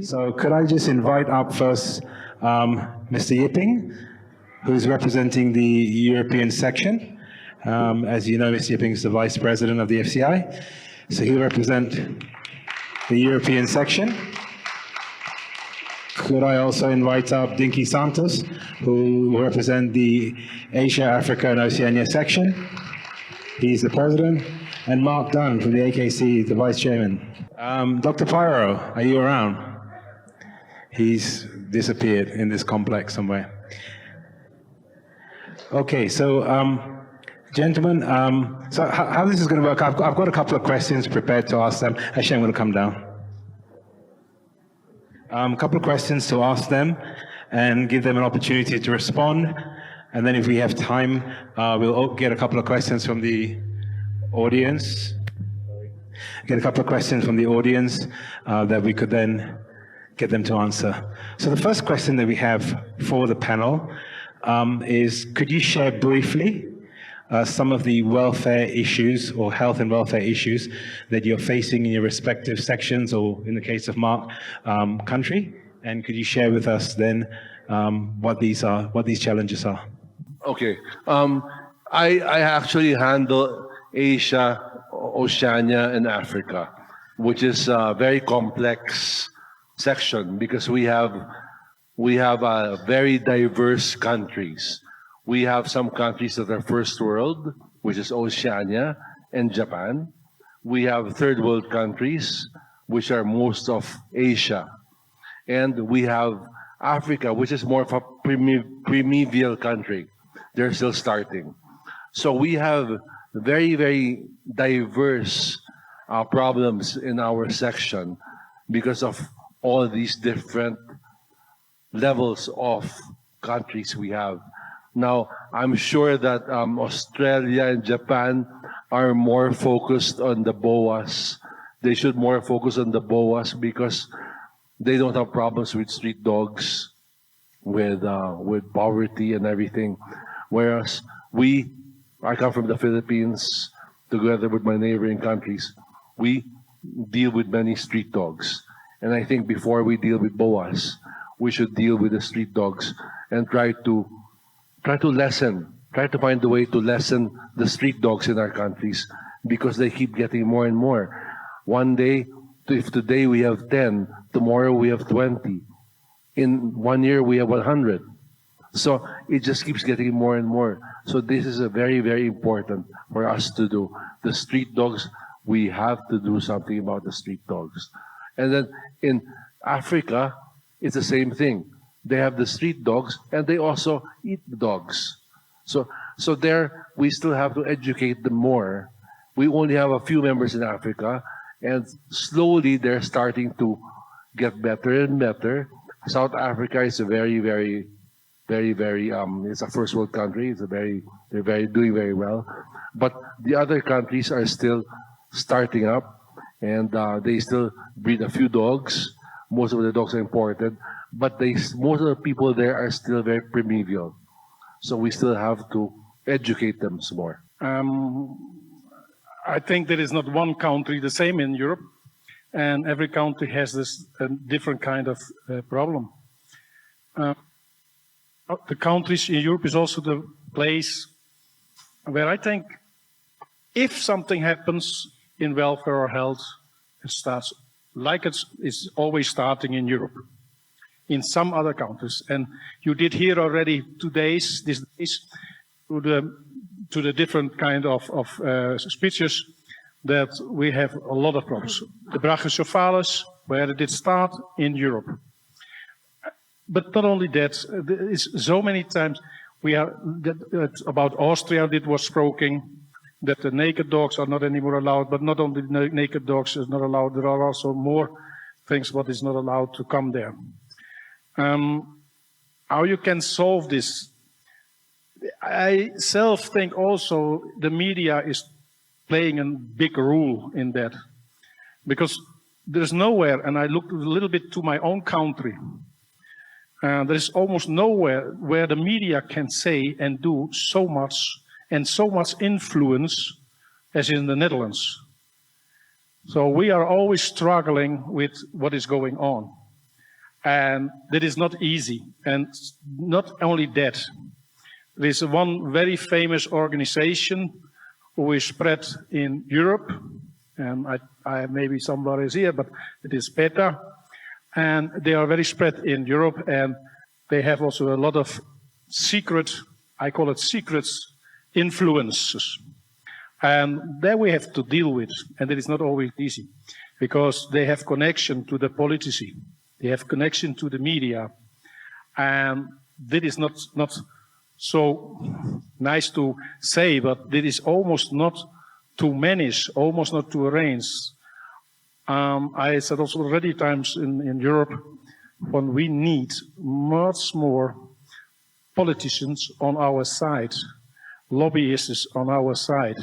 So could I just invite up first Mr. Yipping, who's representing the European section. As you know, Mr. Yipping is the Vice President of the FCI, so he'll represent the European section. Could I also invite up Dinky Santos, who will represent the Asia, Africa, and Oceania section. He's the President. And Mark Dunn from the AKC, the Vice Chairman. Dr. Pyro, are you around? He's disappeared in this complex somewhere. Okay, so gentlemen, so how this is going to work, I've got a couple of questions prepared to ask them. Actually, I'm going to come down. A couple of questions to ask them and give them an opportunity to respond. And then if we have time, we'll get a couple of questions from the audience. Get a couple of questions from the audience that we could then get them to answer. So the first question that we have for the panel is, could you share briefly some of the welfare issues or health and welfare issues that you're facing in your respective sections, or in the case of Mark, country? And could you share with us then what these challenges are? Okay. I actually handle Asia, Oceania, and Africa, which is a very complex section because we have very diverse countries. We have some countries that are first world, which is Oceania and Japan. We have third world countries, which are most of Asia. And we have Africa, which is more of a primeval country. They're still starting. So we have very, very diverse problems in our section because of all these different levels of countries we have. Now, I'm sure that Australia and Japan are more focused on the BOAs. They should more focus on the BOAs because they don't have problems with street dogs, with poverty and everything. Whereas I come from the Philippines, together with my neighboring countries. We deal with many street dogs. And I think before we deal with BOAs, we should deal with the street dogs and try to find a way to lessen the street dogs in our countries because they keep getting more and more. One day, if today we have 10, tomorrow we have 20. In 1 year, we have 100. So it just keeps getting more and more. So this is a very, very important for us to do. The street dogs, we have to do something about the street dogs. And then in Africa, it's the same thing. They have the street dogs and they also eat the dogs. So there, we still have to educate them more. We only have a few members in Africa and slowly they're starting to get better and better. South Africa is a very, it's a first world country. They're doing very well. But the other countries are still starting up and they still breed a few dogs. Most of the dogs are imported, but most of the people there are still very primeval. So we still have to educate them some more. I think there is not one country the same in Europe, and every country has this different kind of problem. The countries in Europe is also the place where I think if something happens in welfare or health, it starts like it's always starting in Europe, in some other countries. And you did hear already these days, to the different kind of speeches that we have a lot of problems. The brachycephalic, where it did start in Europe. But not only that, it's so many times about Austria, it was spoken that the naked dogs are not anymore allowed, but not only naked dogs is not allowed, there are also more things what is not allowed to come there. How you can solve this? I self think also the media is playing a big role in that. Because there's nowhere, and I looked a little bit to my own country, there's almost nowhere where the media can say and do so much and so much influence as in the Netherlands. So we are always struggling with what is going on. And that is not easy. And not only that, there is one very famous organization who is spread in Europe, and I maybe somebody is here, but it is PETA, and they are very spread in Europe, and they have also a lot of secret, I call it secrets, influences. And there we have to deal with, and it is not always easy, because they have connection to the politics, they have connection to the media, and that is not so nice to say, but it is almost not to manage, almost not to arrange. I said also already times in Europe, when we need much more politicians on our side, lobbyists on our side.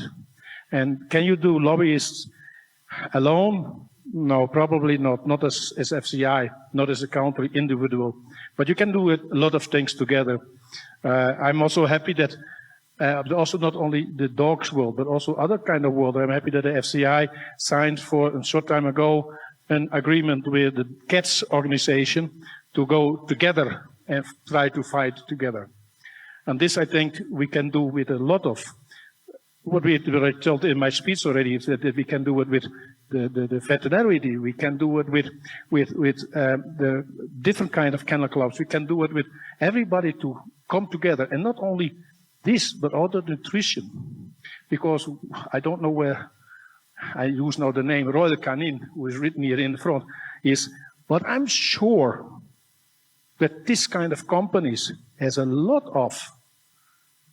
And can you do lobbyists alone? No, probably not. Not as FCI, not as a country individual. But you can do a lot of things together. I'm also happy that also not only the dogs world, but also other kind of world. I'm happy that the FCI signed for a short time ago an agreement with the cats organization to go together and try to fight together. And this, I think, we can do with a lot of what I told in my speech already, is that we can do it with the veterinary, we can do it with the different kind of kennel clubs, we can do it with everybody to come together, and not only this, but also nutrition. Because I don't know where, I use now the name Royal Canin, who is written here in the front, but I'm sure that this kind of companies has a lot of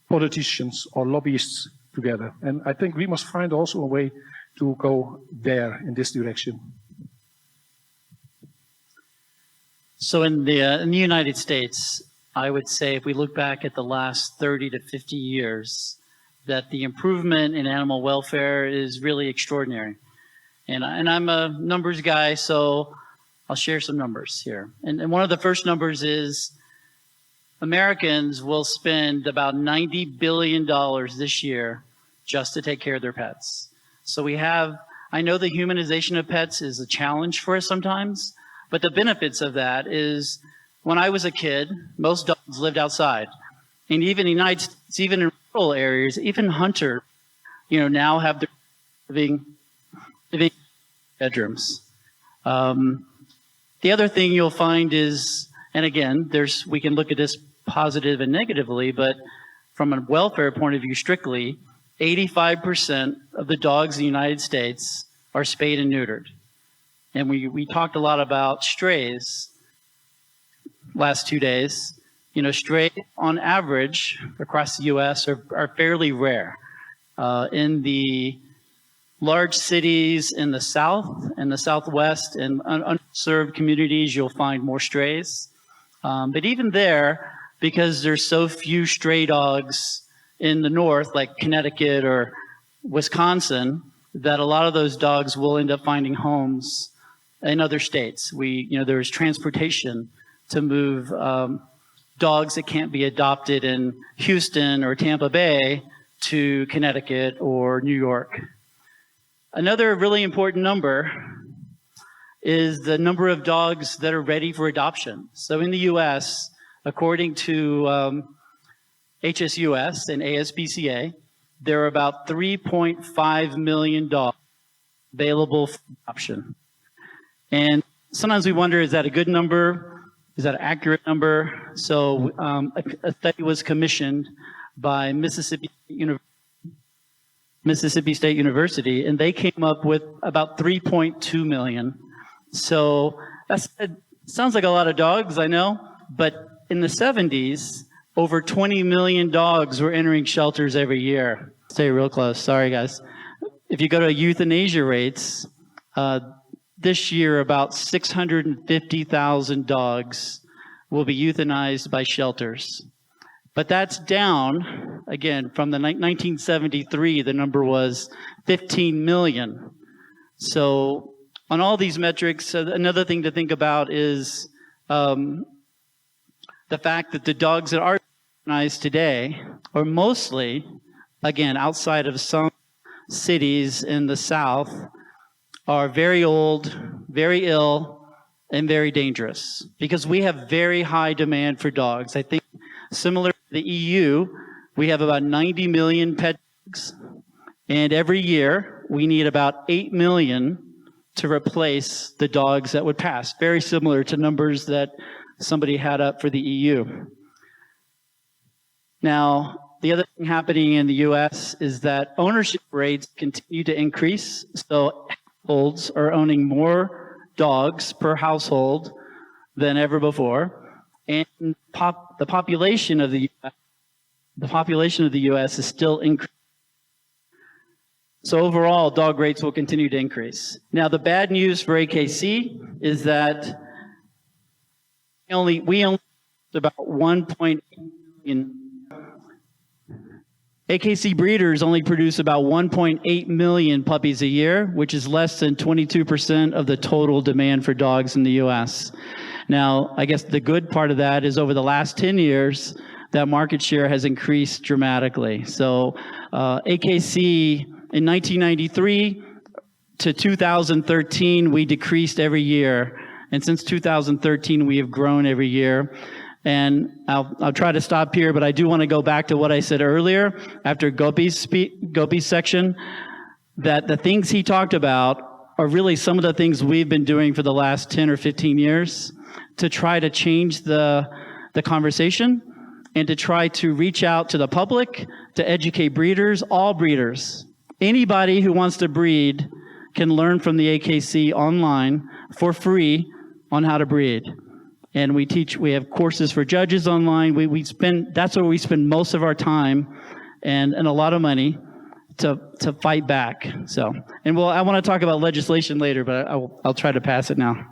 politicians or lobbyists together. And I think we must find also a way to go there in this direction. So in the United States, I would say if we look back at the last 30 to 50 years, that the improvement in animal welfare is really extraordinary. And I'm a numbers guy, so I'll share some numbers here. And one of the first numbers is Americans will spend about $90 billion this year just to take care of their pets. So I know the humanization of pets is a challenge for us sometimes, but the benefits of that is when I was a kid, most dogs lived outside. And even in the United States, even in rural areas, even hunters, now have their living bedrooms. The other thing you'll find is, and again, we can look at this positive and negatively, but from a welfare point of view strictly, 85% of the dogs in the United States are spayed and neutered. And we talked a lot about strays last 2 days. Strays on average across the U.S. are fairly rare. In the large cities in the South and the Southwest and unserved communities, you'll find more strays. But even there, because there's so few stray dogs in the north, like Connecticut or Wisconsin, that a lot of those dogs will end up finding homes in other states. There's transportation to move dogs that can't be adopted in Houston or Tampa Bay to Connecticut or New York. Another really important number is the number of dogs that are ready for adoption. So in the U.S., according to HSUS and ASPCA, there are about 3.5 million dogs available for adoption. And sometimes we wonder, is that a good number? Is that an accurate number? So a study was commissioned by Mississippi State University, and they came up with about 3.2 million. So that sounds like a lot of dogs, I know, but in the 70s, over 20 million dogs were entering shelters every year. Stay real close, sorry guys. If you go to euthanasia rates, this year about 650,000 dogs will be euthanized by shelters. But that's down, again, from the 1973, the number was 15 million. So on all these metrics, another thing to think about is the fact that the dogs that are euthanized today are mostly, again, outside of some cities in the South, are very old, very ill, and very dangerous because we have very high demand for dogs. I think similar to the EU, we have about 90 million pet dogs, and every year we need about 8 million to replace the dogs that would pass, very similar to numbers that somebody had up for the EU. Now, the other thing happening in the US is that ownership rates continue to increase. So households are owning more dogs per household than ever before. And the population of the US is still increasing. So overall, dog rates will continue to increase. Now, the bad news for AKC is that we only about 1.8 million. AKC breeders only produce about 1.8 million puppies a year, which is less than 22% of the total demand for dogs in the U.S. Now, I guess the good part of that is over the last 10 years, that market share has increased dramatically. So AKC in 1993 to 2013, we decreased every year. And since 2013, we have grown every year. And I'll try to stop here, but I do want to go back to what I said earlier after Gopi's section, that the things he talked about are really some of the things we've been doing for the last 10 or 15 years to try to change the conversation and to try to reach out to the public, to educate breeders, all breeders. Anybody who wants to breed can learn from the AKC online for free on how to breed. And we have courses for judges online. That's where we spend most of our time and a lot of money to fight back. So, I want to talk about legislation later, but I'll try to pass it now.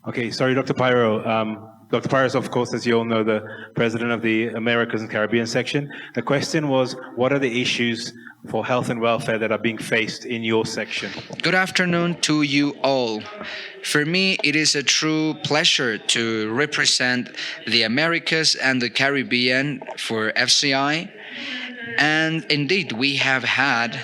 Okay, sorry, Dr. Pyro. Dr. Pyro is, of course, as you all know, the president of the Americas and Caribbean section. The question was, what are the issues for health and welfare that are being faced in your section? Good afternoon to you all. For me, it is a true pleasure to represent the Americas and the Caribbean for FCI. And indeed, we have had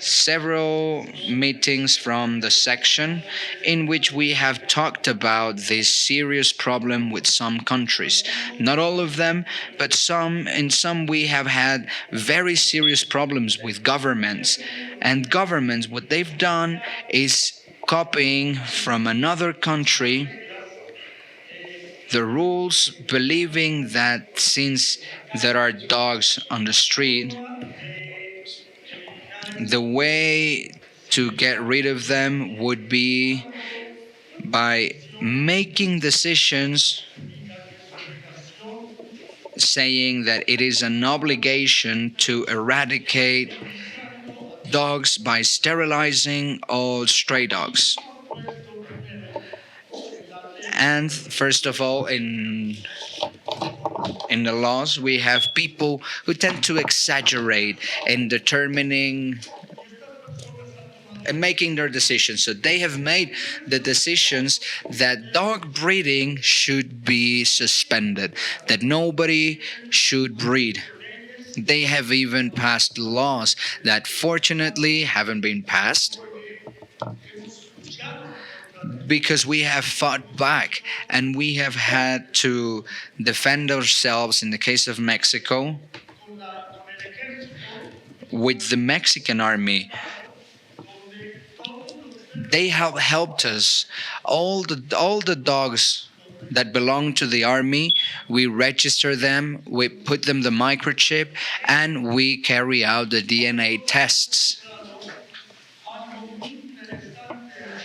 several meetings from the section in which we have talked about this serious problem with some countries. Not all of them, but in some we have had very serious problems with governments. And governments, what they've done is copying from another country the rules, believing that since there are dogs on the street, the way to get rid of them would be by making decisions saying that it is an obligation to eradicate dogs by sterilizing all stray dogs. And first of all, in the laws, we have people who tend to exaggerate in determining and making their decisions. So they have made the decisions that dog breeding should be suspended, that nobody should breed. They have even passed laws that fortunately haven't been passed, because we have fought back and we have had to defend ourselves in the case of Mexico with the Mexican army. They have helped us. All the dogs that belong to the army, we register them, we put them the microchip, and we carry out the DNA tests.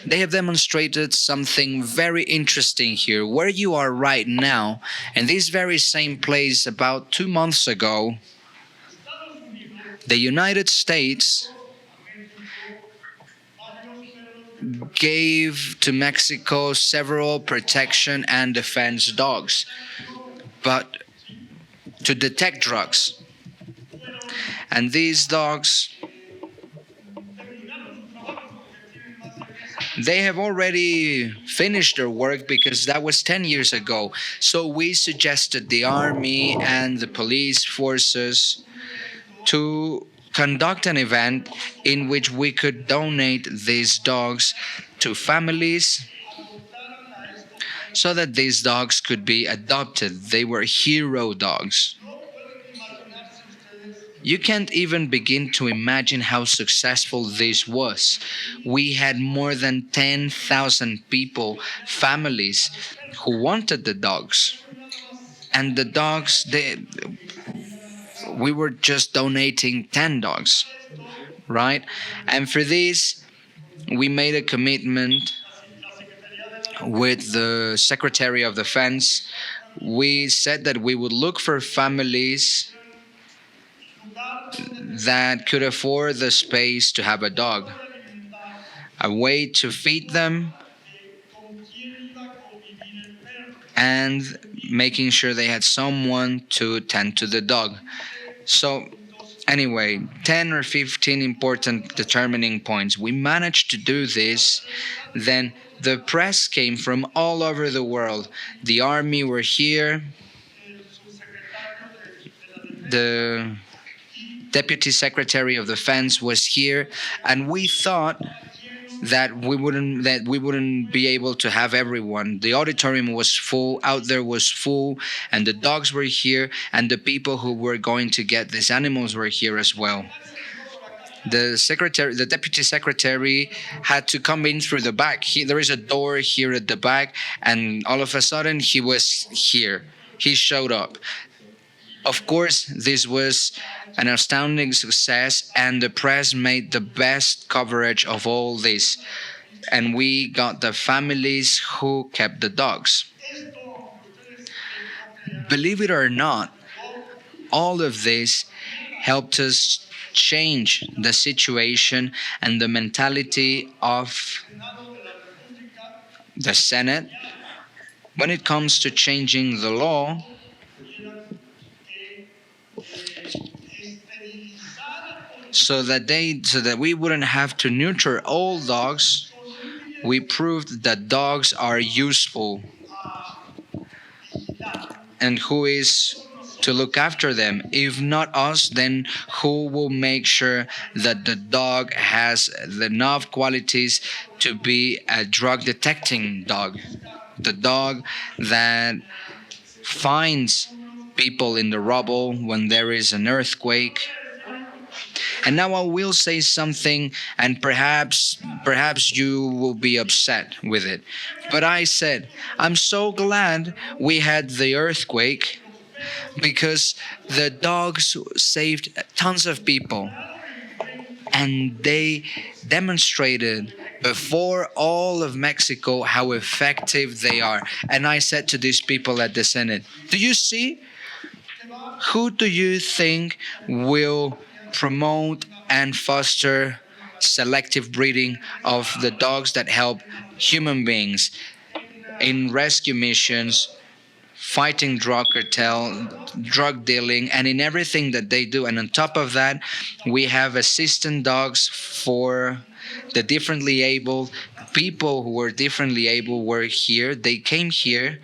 They have demonstrated something very interesting here. Where you are right now, in this very same place about 2 months ago, the United States gave to Mexico several protection and defense dogs, but to detect drugs. And these dogs, they have already finished their work because that was 10 years ago. So we suggested the army and the police forces to conduct an event in which we could donate these dogs to families so that these dogs could be adopted. They were hero dogs. You can't even begin to imagine how successful this was. We had more than 10,000 people, families, who wanted the dogs. And the dogs, we were just donating 10 dogs, right? And for this, we made a commitment with the Secretary of Defense. We said that we would look for families that could afford the space to have a dog, a way to feed them, and making sure they had someone to tend to the dog. So, anyway, 10 or 15 important determining points. We managed to do this. Then the press came from all over the world. The army were here. The Deputy Secretary of Defense was here, and we thought that we wouldn't be able to have everyone. The auditorium was full, out there was full, and the dogs were here, and the people who were going to get these animals were here as well. The deputy secretary, had to come in through the back. There is a door here at the back, and all of a sudden he was here. He showed up. Of course, this was an astounding success, and the press made the best coverage of all this. And we got the families who kept the dogs. Believe it or not, all of this helped us change the situation and the mentality of the Senate when it comes to changing the law. So that we wouldn't have to neuter all dogs, we proved that dogs are useful. And who is to look after them? If not us, then who will make sure that the dog has enough qualities to be a drug detecting dog? The dog that finds people in the rubble when there is an earthquake. And now I will say something, and perhaps you will be upset with it. But I said, I'm so glad we had the earthquake, because the dogs saved tons of people. And they demonstrated before all of Mexico how effective they are. And I said to these people at the Senate, do you see? Who do you think will promote and foster selective breeding of the dogs that help human beings in rescue missions, fighting drug cartel, drug dealing, and in everything that they do? And on top of that, we have assistant dogs for the differently able. People who were differently able were here. They came here,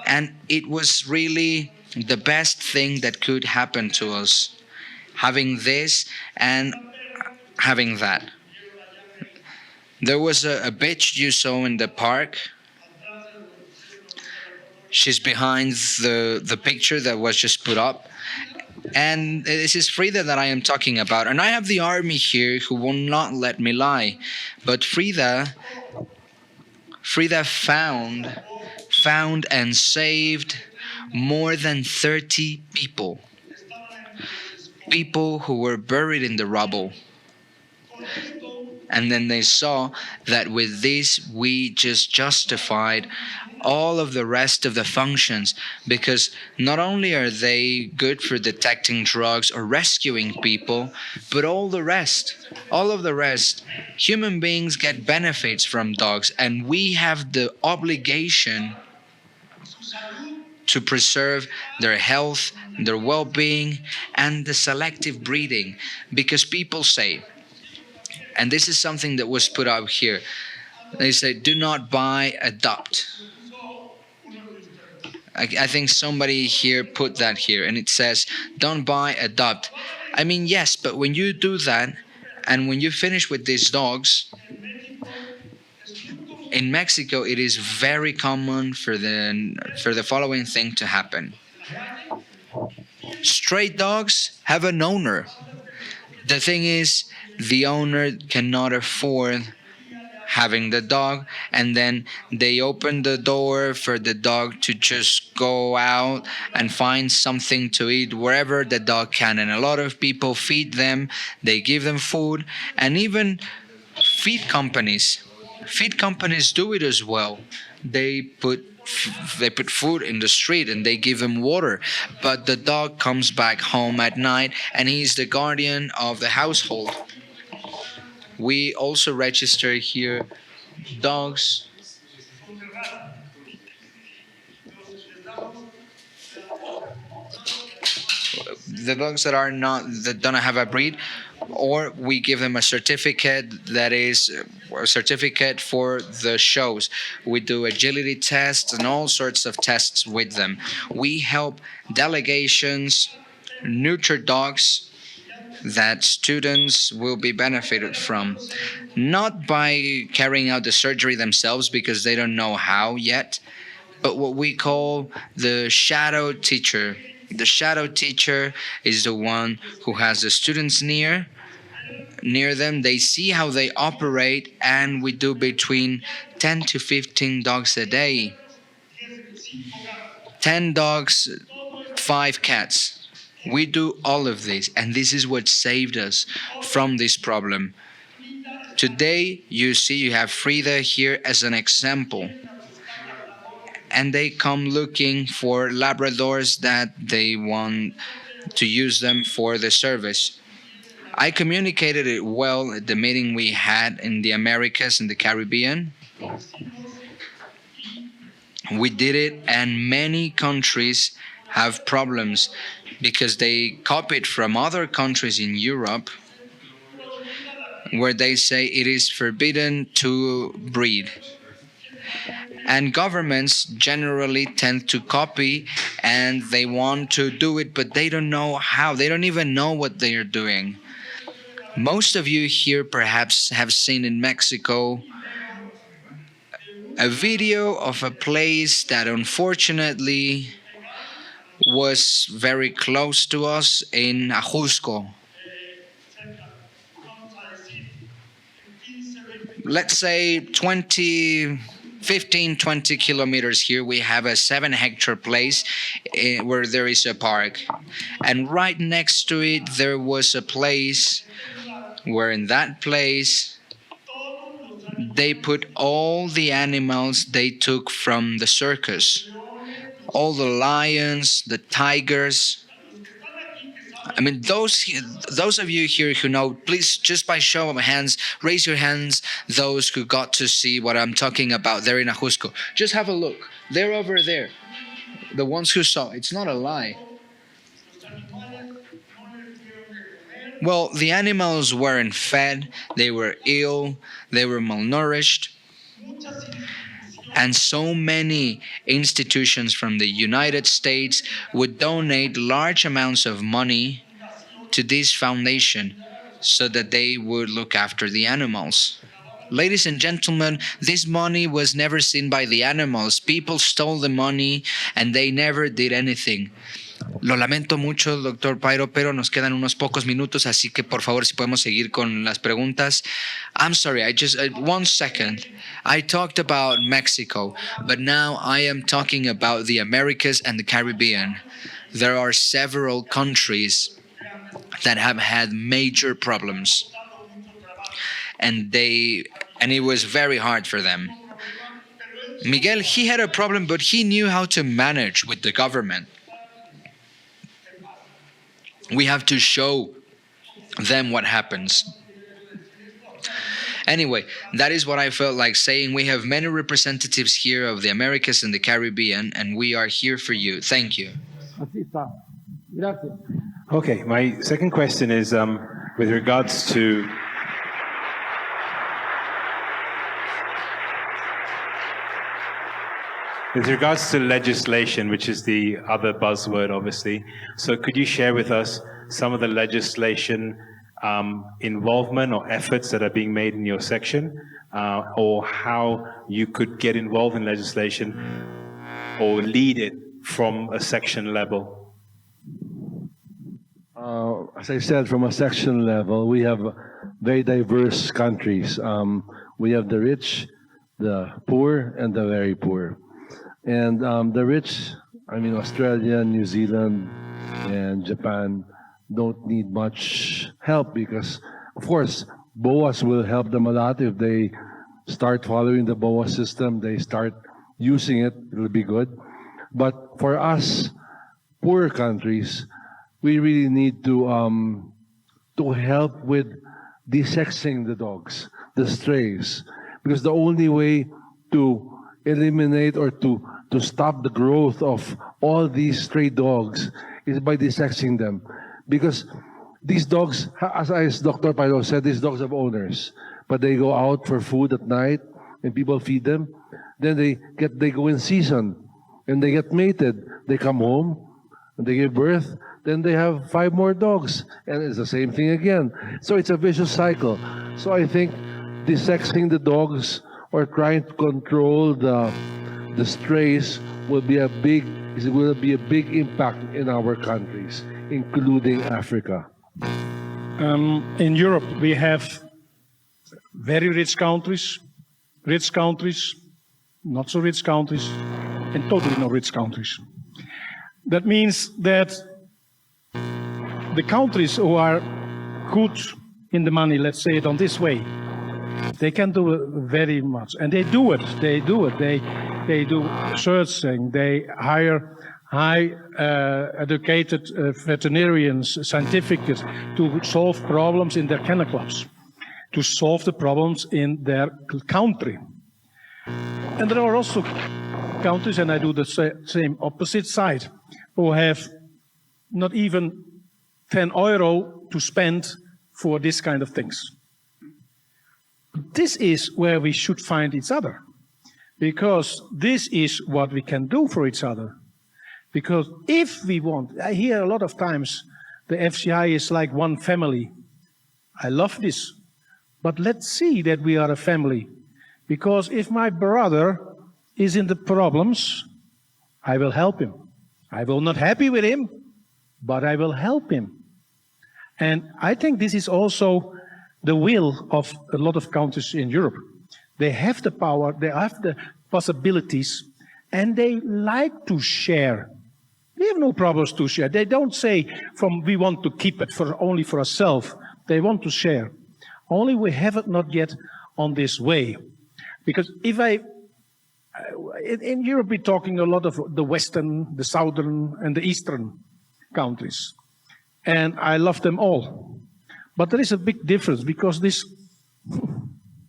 and it was really the best thing that could happen to us, having this and having that. There was a bitch you saw in the park. She's behind the picture that was just put up. And this is Frida that I am talking about. And I have the army here who will not let me lie. But Frida found and saved more than 30 people. People who were buried in the rubble. And then they saw that with this we just justified all of the rest of the functions, because not only are they good for detecting drugs or rescuing people, but all of the rest, human beings get benefits from dogs, and we have the obligation to preserve their health, their well-being, and the selective breeding. Because people say, and this is something that was put up here, they say, do not buy, adopt. I think somebody here put that here, and it says, don't buy, adopt. I mean, yes, but when you do that, and when you finish with these dogs, In Mexico, it is very common for the following thing to happen. Stray dogs have an owner. The thing is, the owner cannot afford having the dog, and then they open the door for the dog to just go out and find something to eat wherever the dog can. And a lot of people feed them, they give them food, and even feed companies do it as well. They put food in the street and they give them water, but the dog comes back home at night and he's the guardian of the household. We also register here dogs that don't have a breed, or we give them a certificate that is a certificate for the shows. We do agility tests and all sorts of tests with them. We help delegations nurture dogs that students will be benefited from, not by carrying out the surgery themselves because they don't know how yet, but what we call the shadow teacher. The shadow teacher is the one who has the students near them. They see how they operate, and we do between 10 to 15 dogs a day. 10 dogs, 5 cats. We do all of this, and this is what saved us from this problem. Today, you see, you have Frida here as an example. And they come looking for Labradors that they want to use them for the service. I communicated it well at the meeting we had in the Americas and the Caribbean. We did it, and many countries have problems because they copied from other countries in Europe where they say it is forbidden to breed. And governments generally tend to copy, and they want to do it, but they don't know how. They don't even know what they are doing. Most of you here perhaps have seen in Mexico a video of a place that unfortunately was very close to us in Ajusco. Let's say 15, 20 kilometers here, we have a 7-hectare place where there is a park. And right next to it, there was a place where in that place, they put all the animals they took from the circus. All the lions, the tigers. I mean, those of you here who know, please, just by show of hands, raise your hands, those who got to see what I'm talking about there in Ajusco. Just have a look. They're over there. The ones who saw. It's not a lie. Well, the animals weren't fed. They were ill. They were malnourished. And so many institutions from the United States would donate large amounts of money to this foundation so that they would look after the animals. Ladies and gentlemen, this money was never seen by the animals. People stole the money and they never did anything. Lo lamento mucho, Dr. Pairo, pero nos quedan unos pocos minutos, así que por favor si podemos seguir con las preguntas. I'm sorry, I just 1 second. I talked about Mexico, but now I am talking about the Americas and the Caribbean. There are several countries that have had major problems, and it was very hard for them. Miguel, he had a problem, but he knew how to manage with the government. We have to show them what happens. Anyway, that is what I felt like saying. We have many representatives here of the Americas and the Caribbean, and we are here for you. Thank you. Okay, my second question is with regards to legislation, which is the other buzzword, obviously. So could you share with us some of the legislation involvement or efforts that are being made in your section, or how you could get involved in legislation or lead it from a section level? As I said, from a section level, we have very diverse countries. We have the rich, the poor, and the very poor. And the rich, I mean, Australia, New Zealand, and Japan don't need much help because, of course, BOAs will help them a lot. If they start following the BOA system, they start using it, it'll be good. But for us, poorer countries, we really need to help with desexing the dogs, the strays, because the only way to eliminate or to stop the growth of all these stray dogs is by desexing them. Because these dogs, as Dr. Pailo said, these dogs have owners, but they go out for food at night and people feed them. Then they go in season and they get mated. They come home and they give birth. Then they have 5 more dogs, and it's the same thing again. So it's a vicious cycle. So I think desexing the dogs or trying to control the strays will be a big impact in our countries, including Africa. In Europe, we have very rich countries, not so rich countries, and totally no rich countries. That means that the countries who are good in the money, let's say it on this way, they can do very much, and they do it. They do searching. They hire high educated veterinarians, scientifics to solve problems in their kennel clubs, to solve the problems in their country. And there are also countries, and I do the same opposite side, who have not even €10 to spend for this kind of things. This is where we should find each other, because this is what we can do for each other. Because if we want, I hear a lot of times, the FCI is like one family. I love this, but let's see that we are a family. Because if my brother is in the problems, I will help him. I will not happy with him, but I will help him. And I think this is also the will of a lot of countries in Europe. They have the power, they have the possibilities, and they like to share. They have no problems to share. They don't say, we want to keep it only for ourselves. They want to share. Only we have it not yet on this way. Because in Europe, we're talking a lot of the Western, the Southern, and the Eastern countries. And I love them all. But there is a big difference, because these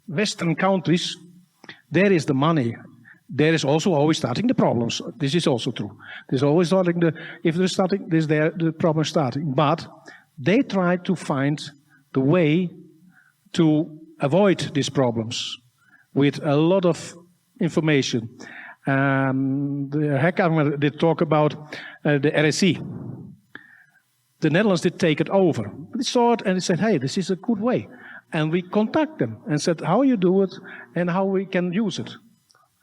Western countries, there is the money. There is also always starting the problems. This is also true. There's always starting the problem starting. But they try to find the way to avoid these problems with a lot of information. The Hekkamer did talk about the RSE. The Netherlands did take it over. They saw it and they said, hey, this is a good way. And we contact them and said how you do it and how we can use it.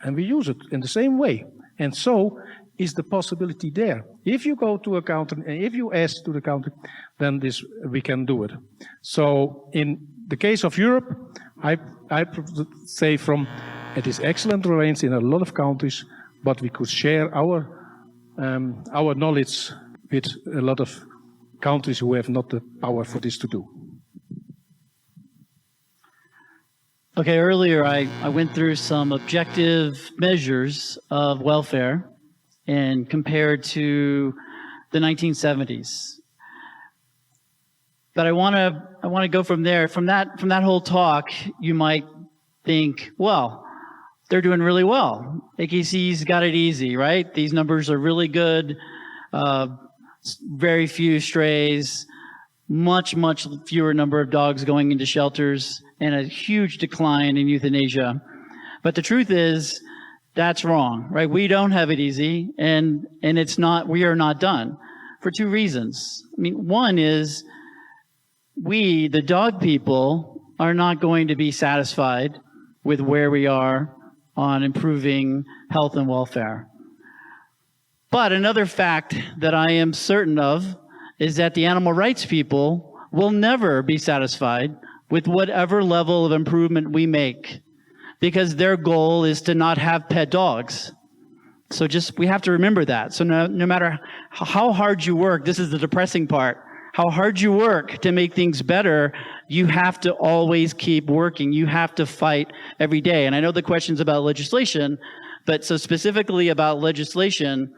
And we use it in the same way. And so is the possibility there. If you go to a country and if you ask to the country, then we can do it. So in the case of Europe, I say it is excellent arranged in a lot of countries, but we could share our knowledge with a lot of countries who have not the power for this to do. Okay, earlier I went through some objective measures of welfare and compared to the 1970s. But I want to go from there. From that whole talk, you might think, well, they're doing really well. AKC's got it easy, right? These numbers are really good. Very few strays, much fewer number of dogs going into shelters, and a huge decline in euthanasia. But the truth is, that's wrong, right? We don't have it easy, and we are not done for 2 reasons. I mean, one is we, the dog people, are not going to be satisfied with where we are on improving health and welfare. But another fact that I am certain of is that the animal rights people will never be satisfied with whatever level of improvement we make, because their goal is to not have pet dogs. So we have to remember that. So no matter how hard you work, this is the depressing part, how hard you work to make things better, you have to always keep working. You have to fight every day. And I know the question's about legislation, but so specifically about legislation,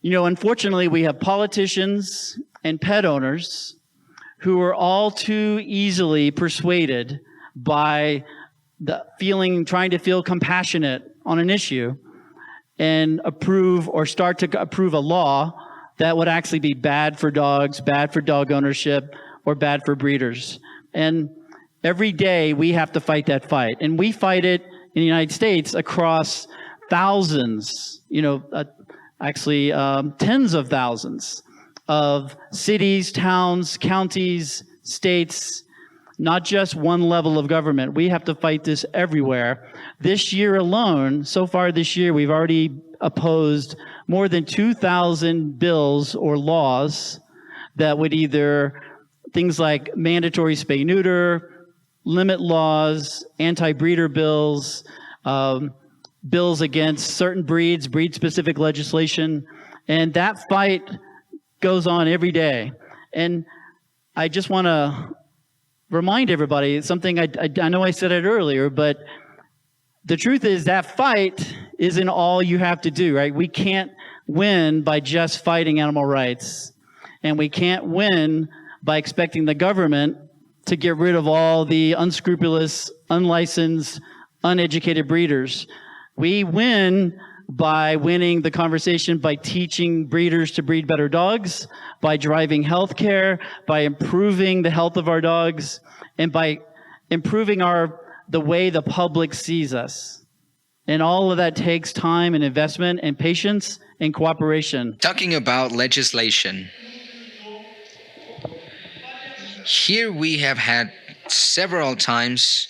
unfortunately, we have politicians and pet owners who are all too easily persuaded by trying to feel compassionate on an issue and start to approve a law that would actually be bad for dogs, bad for dog ownership, or bad for breeders. And every day we have to fight that fight. And we fight it in the United States across thousands, tens of thousands of cities, towns, counties, states, not just one level of government. We have to fight this everywhere. This year alone, so far this year, we've already opposed more than 2,000 bills or laws that would either things like mandatory spay-neuter, limit laws, anti-breeder bills, bills against certain breeds, breed-specific legislation, and that fight goes on every day. And I just want to remind everybody something. I know I said it earlier, but the truth is that fight isn't all you have to do, right? We can't win by just fighting animal rights, and we can't win by expecting the government to get rid of all the unscrupulous, unlicensed, uneducated breeders. We win by winning the conversation by teaching breeders to breed better dogs, by driving healthcare, by improving the health of our dogs, and by improving the way the public sees us. And all of that takes time and investment and patience and cooperation. Talking about legislation, here we have had several times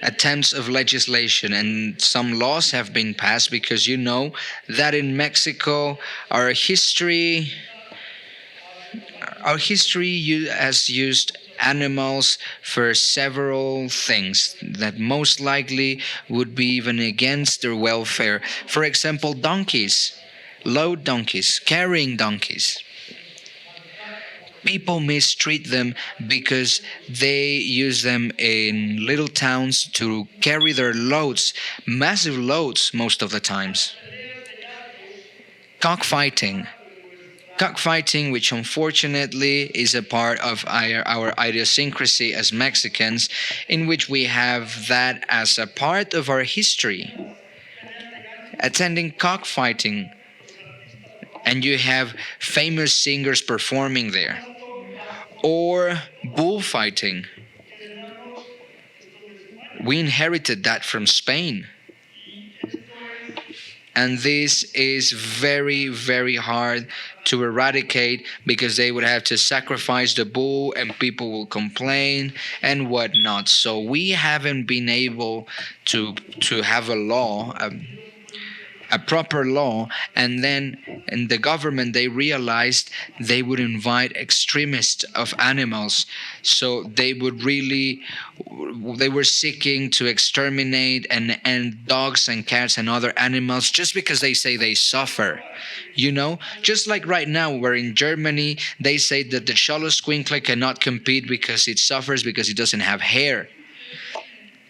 attempts of legislation, and some laws have been passed, because you know that in Mexico our history has used animals for several things that most likely would be even against their welfare. For example, donkeys, load donkeys, carrying donkeys. People mistreat them because they use them in little towns to carry their loads, massive loads most of the times. Cockfighting, which unfortunately is a part of our idiosyncrasy as Mexicans, in which we have that as a part of our history. Attending cockfighting, and you have famous singers performing there. Or bullfighting. We inherited that from Spain. And this is very, very hard to eradicate, because they would have to sacrifice the bull and people will complain and whatnot. So we haven't been able to have a law, a proper law, and then in the government they realized they would invite extremists of animals, so they were seeking to exterminate and end dogs and cats and other animals just because they say they suffer. Just like right now, where in Germany they say that the Xoloscuincle cannot compete because it suffers because it doesn't have hair.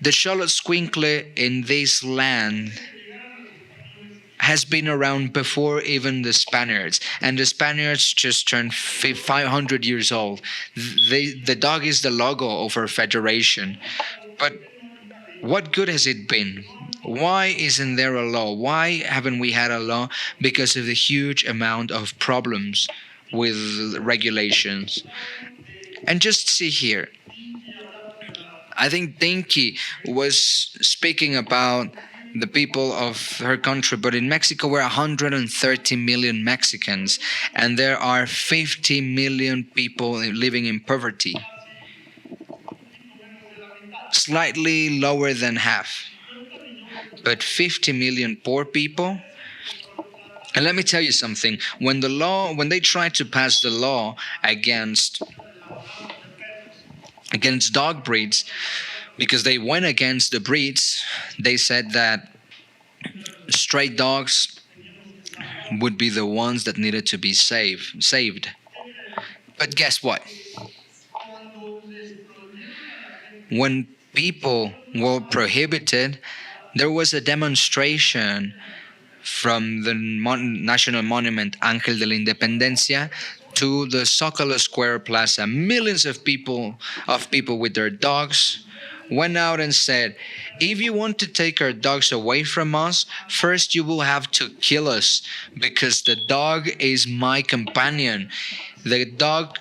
The Xoloscuincle in this land has been around before even the Spaniards, and the Spaniards just turned 500 years old. The dog is the logo of our federation. But what good has it been? Why isn't there a law? Why haven't we had a law? Because of the huge amount of problems with regulations. And just see here, I think Dinky was speaking about the people of her country, but in Mexico we're 130 million Mexicans, and there are 50 million people living in poverty. Slightly lower than half, but 50 million poor people. And let me tell you something, when they tried to pass the law against dog breeds, because they went against the breeds, they said that stray dogs would be the ones that needed to be saved. But guess what? When people were prohibited, there was a demonstration from the national monument Ángel de la Independencia to the Zócalo Square Plaza. Millions of people with their dogs went out and said, if you want to take our dogs away from us, first you will have to kill us, because the dog is my companion. The dog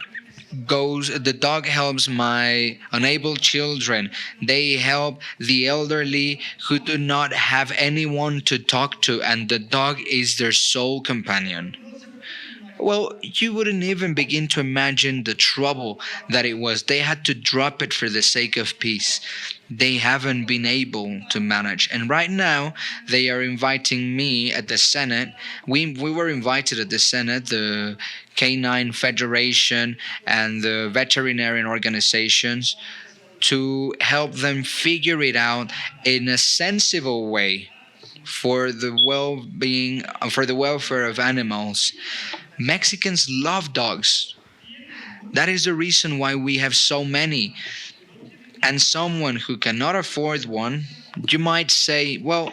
helps my unable children. They help the elderly who do not have anyone to talk to, and the dog is their sole companion. Well, you wouldn't even begin to imagine the trouble that it was. They had to drop it for the sake of peace. They haven't been able to manage. And right now, they are inviting me at the Senate. We were invited at the Senate, the Canine Federation and the veterinarian organizations, to help them figure it out in a sensible way for the welfare of animals. Mexicans love dogs. That is the reason why we have so many. And someone who cannot afford one, you might say, well,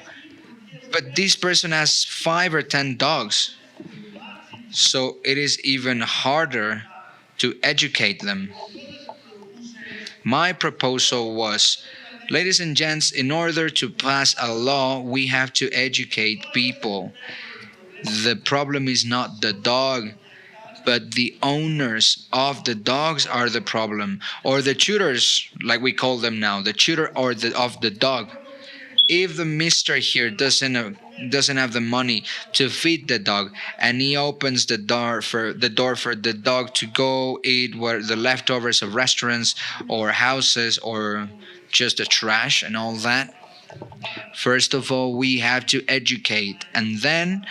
but this person has 5 or 10 dogs. So it is even harder to educate them. My proposal was, ladies and gents, in order to pass a law, we have to educate people. The problem is not the dog, but the owners of the dogs are the problem, or the tutors, like we call them now, the tutor of the dog. If the mister here doesn't have the money to feed the dog, and he opens the door for the dog to go eat the leftovers of restaurants or houses or just the trash and all that, first of all, we have to educate, and then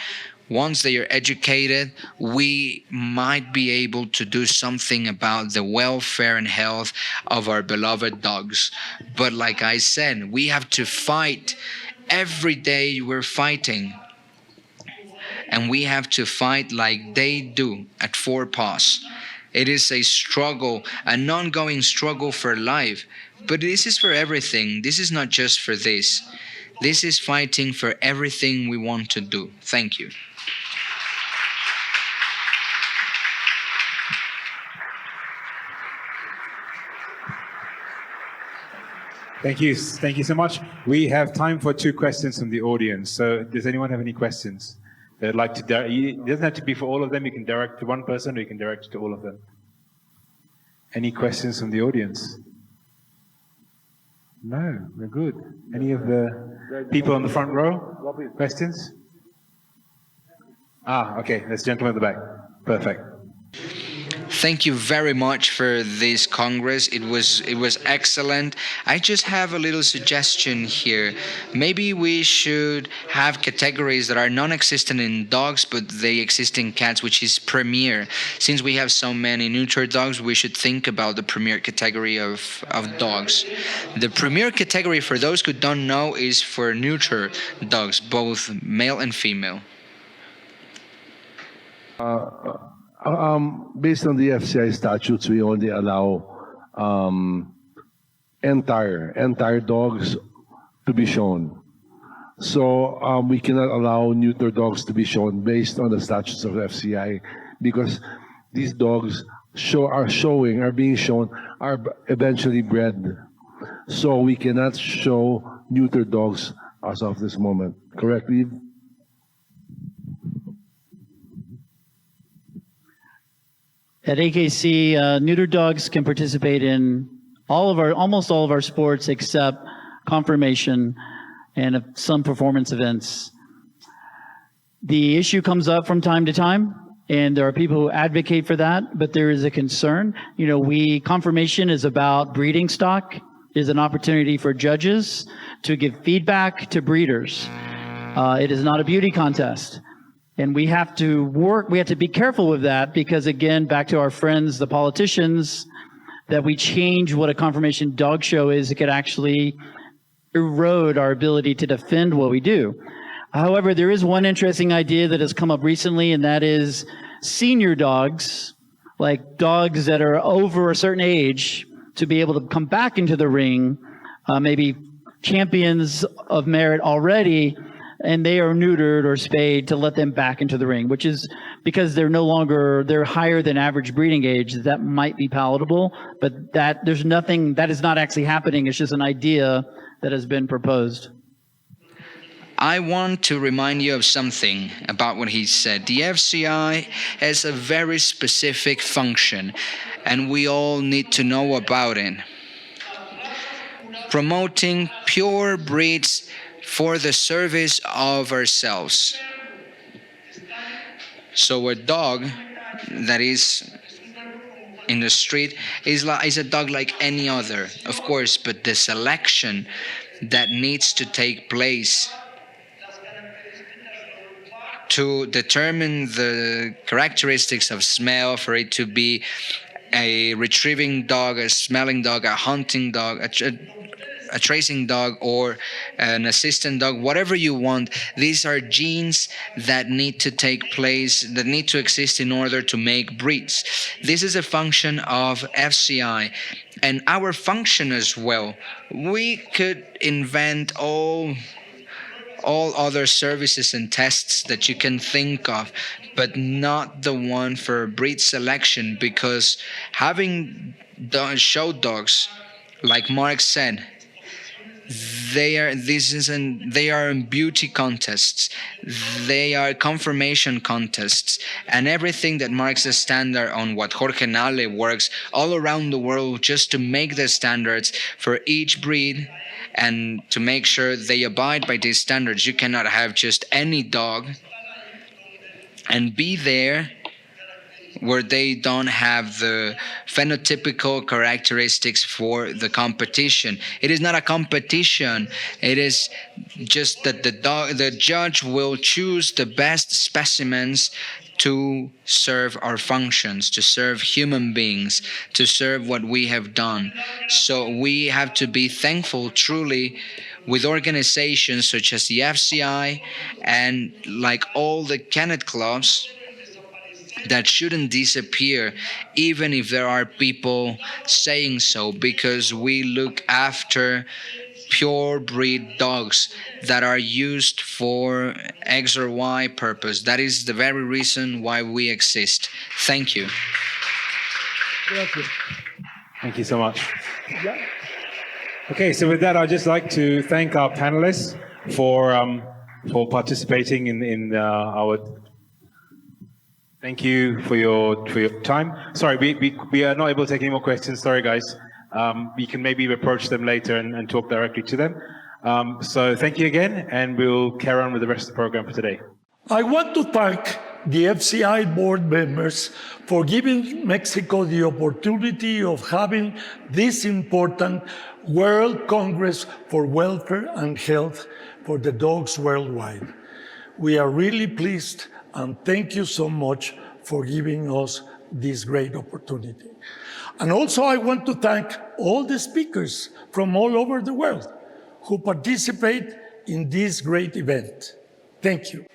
once they are educated, we might be able to do something about the welfare and health of our beloved dogs. But like I said, we have to fight. Every day we're fighting. And we have to fight like they do at 4 Paws. It is a struggle, an ongoing struggle for life. But this is for everything. This is not just for this. This is fighting for everything we want to do. Thank you. Thank you so much. We have time for 2 questions from the audience. So does anyone have any questions they'd like to it doesn't have to be for all of them. You can direct to one person, or you can direct it to all of them. Any questions from the audience? No, we're good. Any of the people on the front row? Questions? Okay. There's a gentleman at the back. Perfect. Thank you very much for this Congress. It was excellent. I just have a little suggestion here. Maybe we should have categories that are non-existent in dogs, but they exist in cats, which is premier. Since we have so many neuter dogs, we should think about the premier category of dogs. The premier category, for those who don't know, is for neuter dogs, both male and female. Based on the FCI statutes, we only allow entire dogs to be shown. So we cannot allow neuter dogs to be shown based on the statutes of the FCI, because these dogs are being shown are eventually bred. So we cannot show neuter dogs as of this moment. Correct, Eve? At AKC, neuter dogs can participate in almost all of our sports except confirmation and of some performance events. The issue comes up from time to time, and there are people who advocate for that, but there is a concern. Conformation is about breeding stock, is an opportunity for judges to give feedback to breeders. It is not a beauty contest. And we have to be careful with that because, again, back to our friends, the politicians, that we change what a conformation dog show is, it could actually erode our ability to defend what we do. However, there is one interesting idea that has come up recently, and that is senior dogs, like dogs that are over a certain age, to be able to come back into the ring, maybe champions of merit already, and they are neutered or spayed, to let them back into the ring, which is because they're higher than average breeding age. That might be palatable, but that is not actually happening. It's just an idea that has been proposed. I want to remind you of something about what he said. The FCI has a very specific function, and we all need to know about it. Promoting pure breeds for the service of ourselves. So a dog that is in the street is a dog like any other, of course, but the selection that needs to take place to determine the characteristics of smell, for it to be a retrieving dog, a smelling dog, a hunting dog, a tracing dog, or an assistant dog, whatever you want. These are genes that need to take place, that need to exist in order to make breeds. This is a function of FCI, and our function as well. We could invent all other services and tests that you can think of, but not the one for breed selection, because having show dogs, like Mark said, they are in beauty contests, they are confirmation contests, and everything that marks the standard on what Jorge Nale works all around the world just to make the standards for each breed and to make sure they abide by these standards. You cannot have just any dog and be there where they don't have the phenotypical characteristics for the competition. It is not a competition. It is just that the judge will choose the best specimens to serve our functions, to serve human beings, to serve what we have done. So we have to be thankful truly with organizations such as the FCI and like all the Kennel clubs that shouldn't disappear, even if there are people saying so, because we look after pure breed dogs that are used for X or Y purpose. That is the very reason why we exist. Thank you. Thank you so much. Okay, so with that, I'd just like to thank our panelists for participating in our. Thank you for your time. Sorry, we are not able to take any more questions. Sorry, guys. We can maybe approach them later and talk directly to them. So thank you again, and we'll carry on with the rest of the program for today. I want to thank the FCI board members for giving Mexico the opportunity of having this important World Congress for Welfare and Health for the dogs worldwide. We are really pleased, and thank you so much for giving us this great opportunity. And also I want to thank all the speakers from all over the world who participate in this great event. Thank you.